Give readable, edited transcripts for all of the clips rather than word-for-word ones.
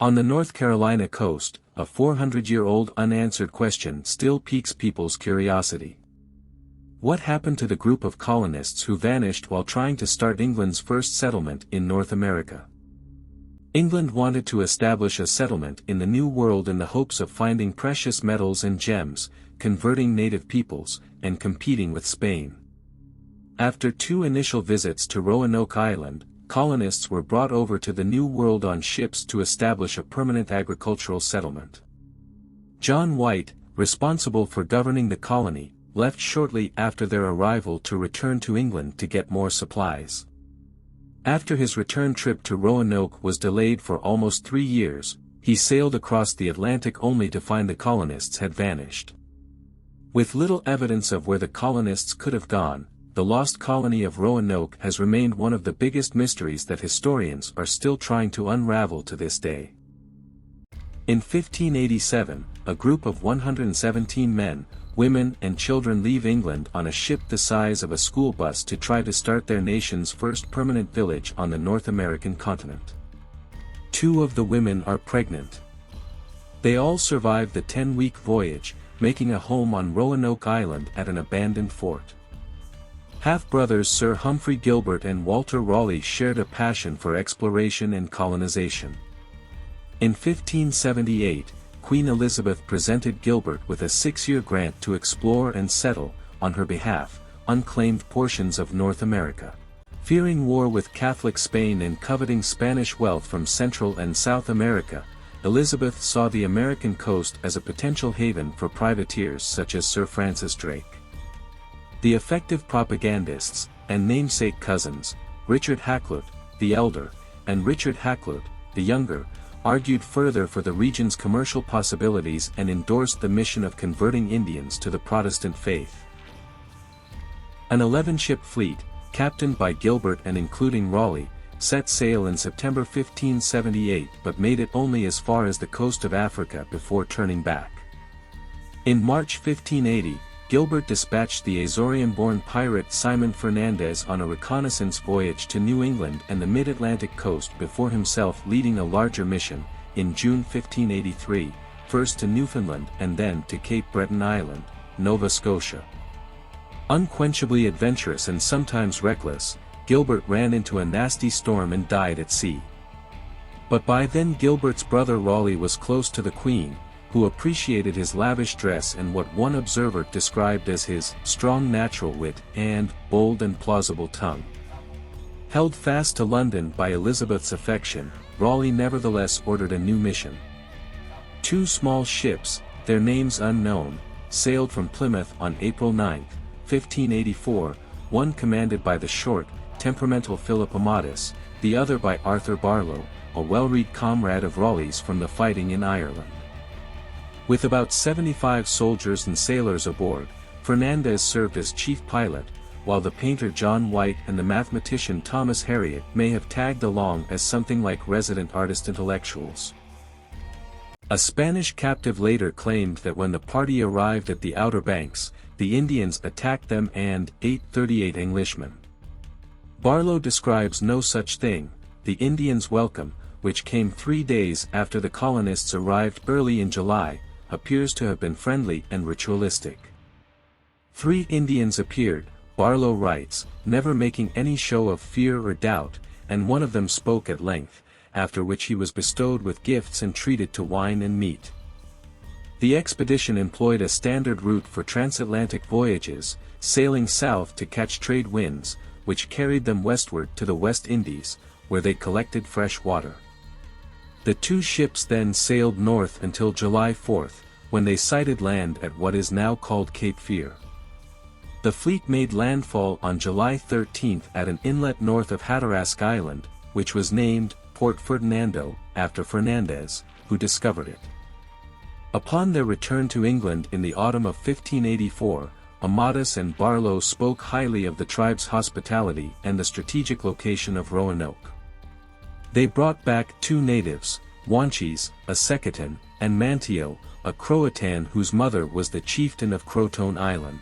On the North Carolina coast, a 400-year-old unanswered question still piques people's curiosity. What happened to the group of colonists who vanished while trying to start England's first settlement in North America? England wanted to establish a settlement in the New World in the hopes of finding precious metals and gems, converting native peoples, and competing with Spain. After 2 initial visits to Roanoke Island, colonists were brought over to the New World on ships to establish a permanent agricultural settlement. John White, responsible for governing the colony, left shortly after their arrival to return to England to get more supplies. After his return trip to Roanoke was delayed for almost 3 years, he sailed across the Atlantic only to find the colonists had vanished. With little evidence of where the colonists could have gone, the lost colony of Roanoke has remained one of the biggest mysteries that historians are still trying to unravel to this day. In 1587, a group of 117 men, women and children leave England on a ship the size of a school bus to try to start their nation's first permanent village on the North American continent. 2 of the women are pregnant. They all survive the 10-week voyage, making a home on Roanoke Island at an abandoned fort. Half-brothers Sir Humphrey Gilbert and Walter Raleigh shared a passion for exploration and colonization. In 1578, Queen Elizabeth presented Gilbert with a 6-year grant to explore and settle, on her behalf, unclaimed portions of North America. Fearing war with Catholic Spain and coveting Spanish wealth from Central and South America, Elizabeth saw the American coast as a potential haven for privateers such as Sir Francis Drake. The effective propagandists, and namesake cousins, Richard Hakluyt, the elder, and Richard Hakluyt, the younger, argued further for the region's commercial possibilities and endorsed the mission of converting Indians to the Protestant faith. An 11-ship fleet, captained by Gilbert and including Raleigh, set sail in September 1578 but made it only as far as the coast of Africa before turning back. In March 1580, Gilbert dispatched the Azorian-born pirate Simon Fernandez on a reconnaissance voyage to New England and the mid-Atlantic coast before himself leading a larger mission, in June 1583, first to Newfoundland and then to Cape Breton Island, Nova Scotia. Unquenchably adventurous and sometimes reckless, Gilbert ran into a nasty storm and died at sea. But by then Gilbert's brother Raleigh was close to the Queen, who appreciated his lavish dress and what one observer described as his strong natural wit and bold and plausible tongue. Held fast to London by Elizabeth's affection, Raleigh nevertheless ordered a new mission. 2 small ships, their names unknown, sailed from Plymouth on April 9, 1584, one commanded by the short, temperamental Philip Amatus, the other by Arthur Barlow, a well-read comrade of Raleigh's from the fighting in Ireland. With about 75 soldiers and sailors aboard, Fernandez served as chief pilot, while the painter John White and the mathematician Thomas Harriot may have tagged along as something like resident artist intellectuals. A Spanish captive later claimed that when the party arrived at the Outer Banks, the Indians attacked them and ate 38 Englishmen. Barlow describes no such thing. The Indians' welcome, which came 3 days after the colonists arrived early in July, appears to have been friendly and ritualistic. 3 Indians appeared, Barlow writes, never making any show of fear or doubt, and one of them spoke at length, after which he was bestowed with gifts and treated to wine and meat. The expedition employed a standard route for transatlantic voyages, sailing south to catch trade winds, which carried them westward to the West Indies, where they collected fresh water. The 2 ships then sailed north until July 4, when they sighted land at what is now called Cape Fear. The fleet made landfall on July 13 at an inlet north of Hatteras Island, which was named Port Ferdinando, after Fernandez, who discovered it. Upon their return to England in the autumn of 1584, Amatus and Barlow spoke highly of the tribe's hospitality and the strategic location of Roanoke. They brought back 2 natives, Wanchese, a Secotan, and Manteo, a Croatan whose mother was the chieftain of Crotone Island.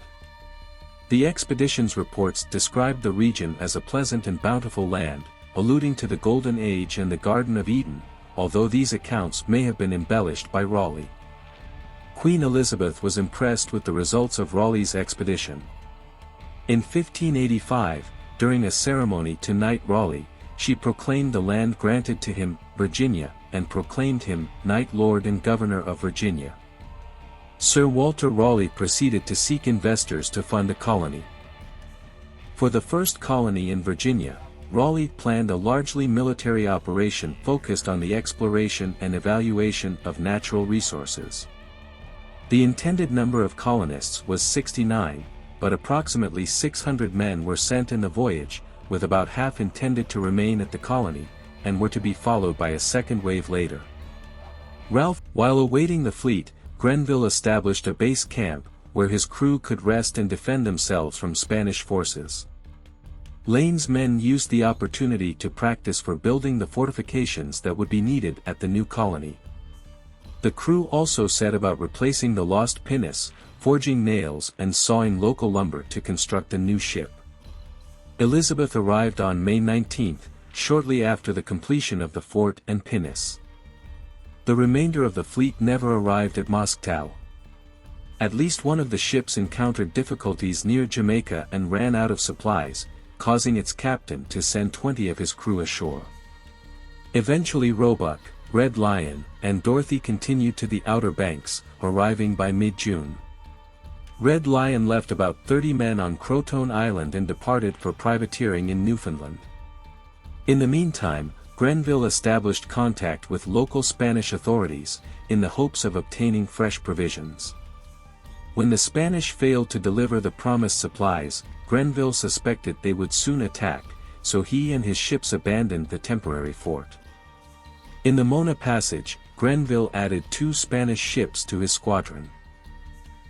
The expedition's reports described the region as a pleasant and bountiful land, alluding to the Golden Age and the Garden of Eden, although these accounts may have been embellished by Raleigh. Queen Elizabeth was impressed with the results of Raleigh's expedition. In 1585, during a ceremony to knight Raleigh, she proclaimed the land granted to him, Virginia, and proclaimed him Knight Lord and Governor of Virginia. Sir Walter Raleigh proceeded to seek investors to fund a colony. For the first colony in Virginia, Raleigh planned a largely military operation focused on the exploration and evaluation of natural resources. The intended number of colonists was 69, but approximately 600 men were sent in the voyage, with about half intended to remain at the colony, and were to be followed by a second wave later. While awaiting the fleet, Grenville established a base camp, where his crew could rest and defend themselves from Spanish forces. Lane's men used the opportunity to practice for building the fortifications that would be needed at the new colony. The crew also set about replacing the lost pinnace, forging nails and sawing local lumber to construct a new ship. Elizabeth arrived on May 19, shortly after the completion of the fort and pinnace. The remainder of the fleet never arrived at Mosquito. At least one of the ships encountered difficulties near Jamaica and ran out of supplies, causing its captain to send 20 of his crew ashore. Eventually Roebuck, Red Lion, and Dorothy continued to the Outer Banks, arriving by mid-June. Red Lion left about 30 men on Croton Island and departed for privateering in Newfoundland. In the meantime, Grenville established contact with local Spanish authorities, in the hopes of obtaining fresh provisions. When the Spanish failed to deliver the promised supplies, Grenville suspected they would soon attack, so he and his ships abandoned the temporary fort. In the Mona Passage, Grenville added 2 Spanish ships to his squadron.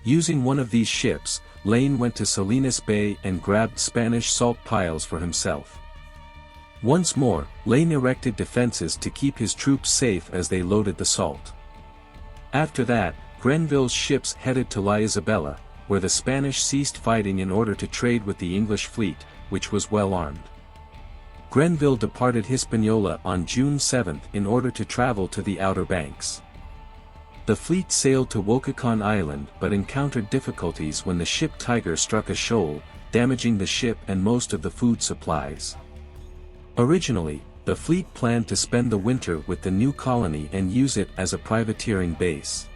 Using one of these ships, Lane went to Salinas Bay and grabbed Spanish salt piles for himself. Once more, Lane erected defenses to keep his troops safe as they loaded the salt. After that, Grenville's ships headed to La Isabela, where the Spanish ceased fighting in order to trade with the English fleet, which was well armed. Grenville departed Hispaniola on June 7 in order to travel to the Outer Banks. The fleet sailed to Wokakan Island but encountered difficulties when the ship Tiger struck a shoal, damaging the ship and most of the food supplies. Originally, the fleet planned to spend the winter with the new colony and use it as a privateering base.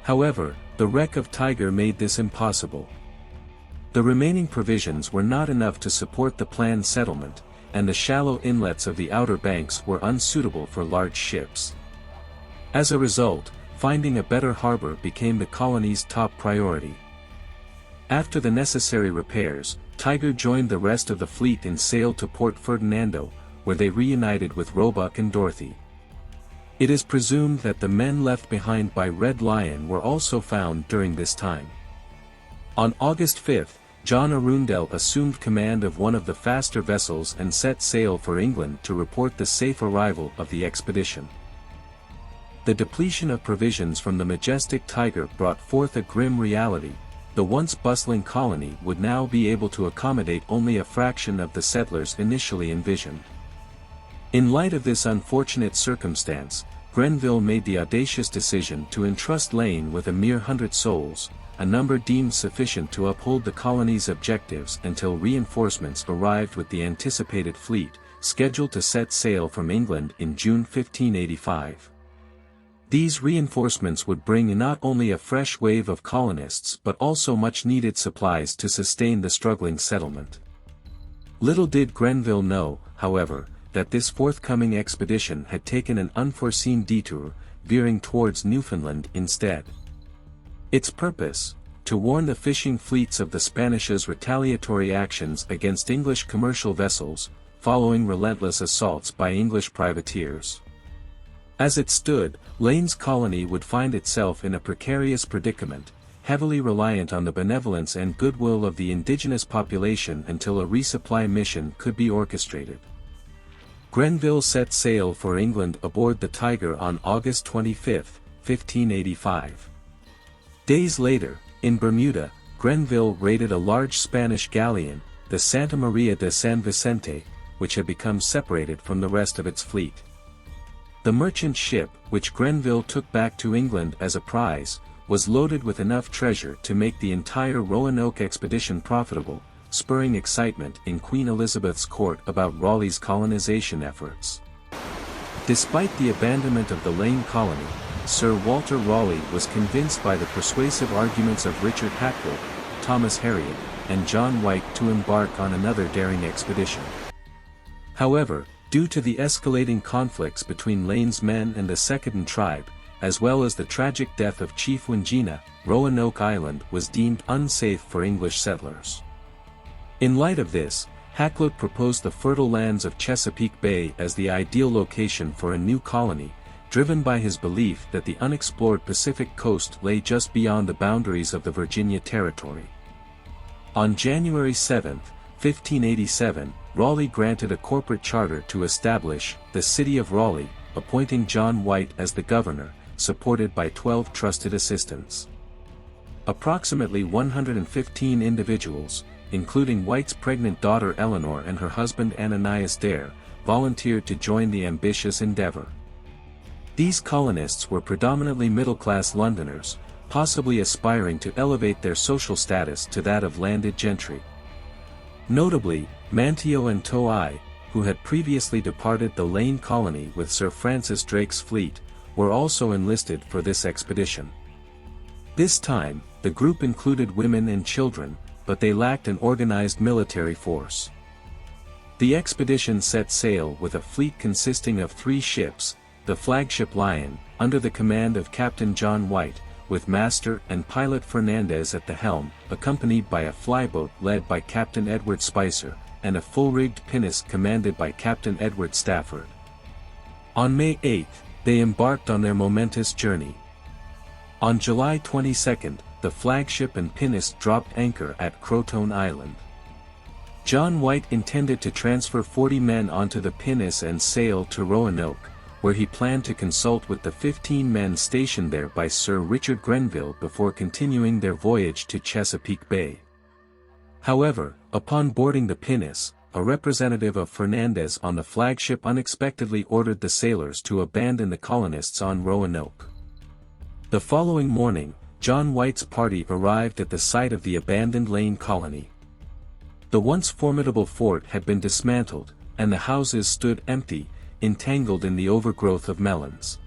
However, the wreck of Tiger made this impossible. The remaining provisions were not enough to support the planned settlement, and the shallow inlets of the Outer Banks were unsuitable for large ships. As a result, finding a better harbor became the colony's top priority. After the necessary repairs, Tiger joined the rest of the fleet and sailed to Port Ferdinando, where they reunited with Roebuck and Dorothy. It is presumed that the men left behind by Red Lion were also found during this time. On August 5, John Arundel assumed command of one of the faster vessels and set sail for England to report the safe arrival of the expedition. The depletion of provisions from the majestic Tiger brought forth a grim reality. The once bustling colony would now be able to accommodate only a fraction of the settlers initially envisioned. In light of this unfortunate circumstance, Grenville made the audacious decision to entrust Lane with a mere 100 souls, a number deemed sufficient to uphold the colony's objectives until reinforcements arrived with the anticipated fleet, scheduled to set sail from England in June 1585. These reinforcements would bring not only a fresh wave of colonists but also much-needed supplies to sustain the struggling settlement. Little did Grenville know, however, that this forthcoming expedition had taken an unforeseen detour, veering towards Newfoundland instead. Its purpose: to warn the fishing fleets of the Spanish's retaliatory actions against English commercial vessels, following relentless assaults by English privateers. As it stood, Lane's colony would find itself in a precarious predicament, heavily reliant on the benevolence and goodwill of the indigenous population until a resupply mission could be orchestrated. Grenville set sail for England aboard the Tiger on August 25, 1585. Days later, in Bermuda, Grenville raided a large Spanish galleon, the Santa Maria de San Vicente, which had become separated from the rest of its fleet. The merchant ship, which Grenville took back to England as a prize, was loaded with enough treasure to make the entire Roanoke expedition profitable, spurring excitement in Queen Elizabeth's court about Raleigh's colonization efforts. Despite the abandonment of the Lane colony, Sir Walter Raleigh was convinced by the persuasive arguments of Richard Hakluyt, Thomas Harriot, and John White to embark on another daring expedition. However, due to the escalating conflicts between Lane's men and the Secondon tribe, as well as the tragic death of Chief Wingina, Roanoke Island was deemed unsafe for English settlers. In light of this, Hakluyt proposed the fertile lands of Chesapeake Bay as the ideal location for a new colony, driven by his belief that the unexplored Pacific coast lay just beyond the boundaries of the Virginia Territory. On January 7, 1587, Raleigh granted a corporate charter to establish the city of Raleigh, appointing John White as the governor, supported by 12 trusted assistants. Approximately 115 individuals, including White's pregnant daughter Eleanor and her husband Ananias Dare, volunteered to join the ambitious endeavor. These colonists were predominantly middle-class Londoners, possibly aspiring to elevate their social status to that of landed gentry. Notably, Manteo and Toei, who had previously departed the Lane colony with Sir Francis Drake's fleet, were also enlisted for this expedition. This time, the group included women and children, but they lacked an organized military force. The expedition set sail with a fleet consisting of 3 ships, the flagship Lion, under the command of Captain John White, with master and pilot Fernandez at the helm, accompanied by a flyboat led by Captain Edward Spicer, and a full-rigged pinnace commanded by Captain Edward Stafford. On May 8, they embarked on their momentous journey. On July 22, the flagship and pinnace dropped anchor at Croton Island. John White intended to transfer 40 men onto the pinnace and sail to Roanoke, where he planned to consult with the 15 men stationed there by Sir Richard Grenville before continuing their voyage to Chesapeake Bay. However, upon boarding the pinnace, a representative of Fernandez on the flagship unexpectedly ordered the sailors to abandon the colonists on Roanoke. The following morning, John White's party arrived at the site of the abandoned Lane colony. The once formidable fort had been dismantled, and the houses stood empty, entangled in the overgrowth of melons.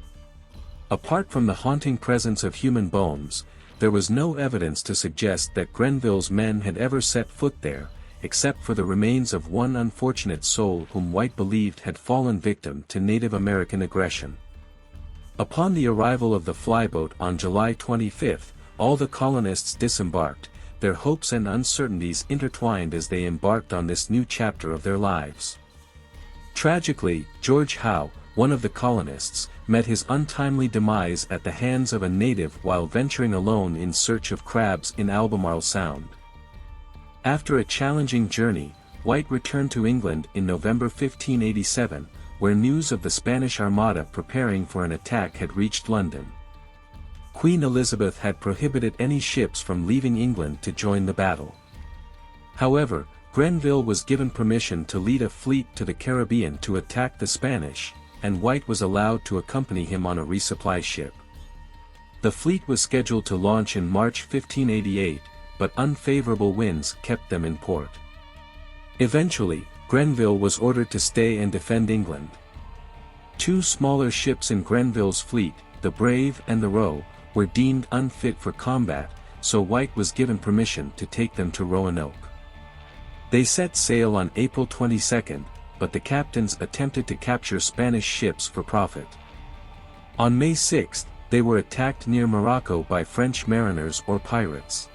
Apart from the haunting presence of human bones, there was no evidence to suggest that Grenville's men had ever set foot there, except for the remains of one unfortunate soul whom White believed had fallen victim to Native American aggression. Upon the arrival of the flyboat on July 25, all the colonists disembarked, their hopes and uncertainties intertwined as they embarked on this new chapter of their lives. Tragically, George Howe, one of the colonists, met his untimely demise at the hands of a native while venturing alone in search of crabs in Albemarle Sound. After a challenging journey, White returned to England in November 1587, where news of the Spanish Armada preparing for an attack had reached London. Queen Elizabeth had prohibited any ships from leaving England to join the battle. However, Grenville was given permission to lead a fleet to the Caribbean to attack the Spanish, and White was allowed to accompany him on a resupply ship. The fleet was scheduled to launch in March 1588, but unfavorable winds kept them in port. Eventually, Grenville was ordered to stay and defend England. 2 smaller ships in Grenville's fleet, the Brave and the Roe, were deemed unfit for combat, so White was given permission to take them to Roanoke. They set sail on April 22, but the captains attempted to capture Spanish ships for profit. On May 6, they were attacked near Morocco by French mariners or pirates.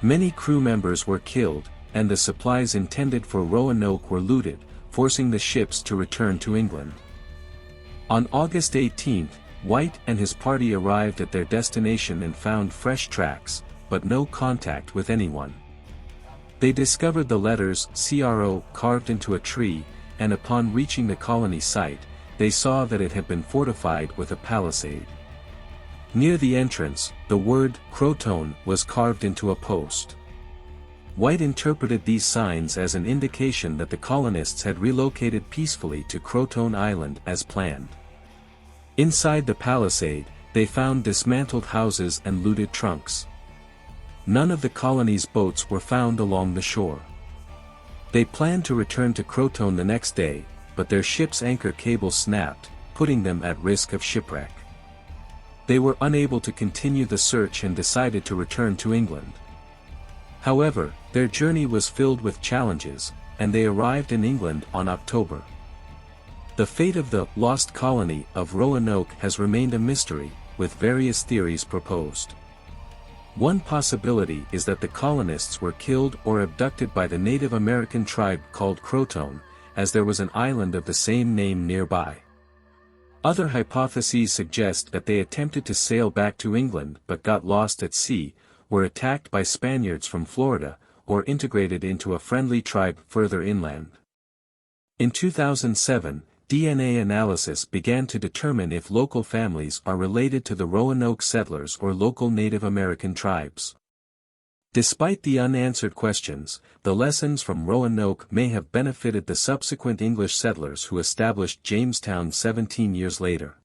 Many crew members were killed, and the supplies intended for Roanoke were looted, forcing the ships to return to England. On August 18, White and his party arrived at their destination and found fresh tracks, but no contact with anyone. They discovered the letters CRO carved into a tree, and upon reaching the colony site, they saw that it had been fortified with a palisade. Near the entrance, the word Croton was carved into a post. White interpreted these signs as an indication that the colonists had relocated peacefully to Croton Island as planned. Inside the palisade, they found dismantled houses and looted trunks. None of the colony's boats were found along the shore. They planned to return to Croton the next day, but their ship's anchor cable snapped, putting them at risk of shipwreck. They were unable to continue the search and decided to return to England. However, their journey was filled with challenges, and they arrived in England on October. The fate of the lost colony of Roanoke has remained a mystery, with various theories proposed. One possibility is that the colonists were killed or abducted by the Native American tribe called Croton, as there was an island of the same name nearby. Other hypotheses suggest that they attempted to sail back to England but got lost at sea, were attacked by Spaniards from Florida, or integrated into a friendly tribe further inland. In 2007, DNA analysis began to determine if local families are related to the Roanoke settlers or local Native American tribes. Despite the unanswered questions, the lessons from Roanoke may have benefited the subsequent English settlers who established Jamestown 17 years later.